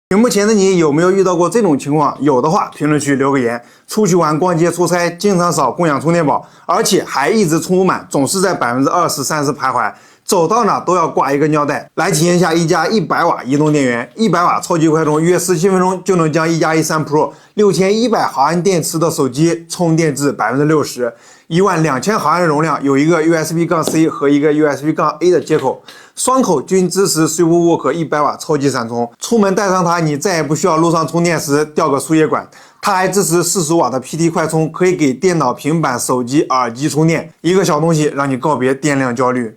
屏幕前的你有没有遇到过这种情况？有的话，评论区留个言。出去玩、逛街、出差，经常少共享充电宝，而且还一直充不满，总是在20%、30%徘徊。走到哪都要挂一个尿袋。来体验一下一加100瓦移动电源，100瓦超级快充，约17分钟就能将一加一3 Pro 6100毫安电池的手机充电至60%，12000毫安的容量，有一个 USB-C 和一个 USB-A 的接口，双口均支持 Superwalk 100瓦超级闪充。出门带上它，你再也不需要路上充电时掉个输液管。它还支持45瓦的 PT 快充，可以给电脑、平板、手机、耳机充电。一个小东西让你告别电量焦虑。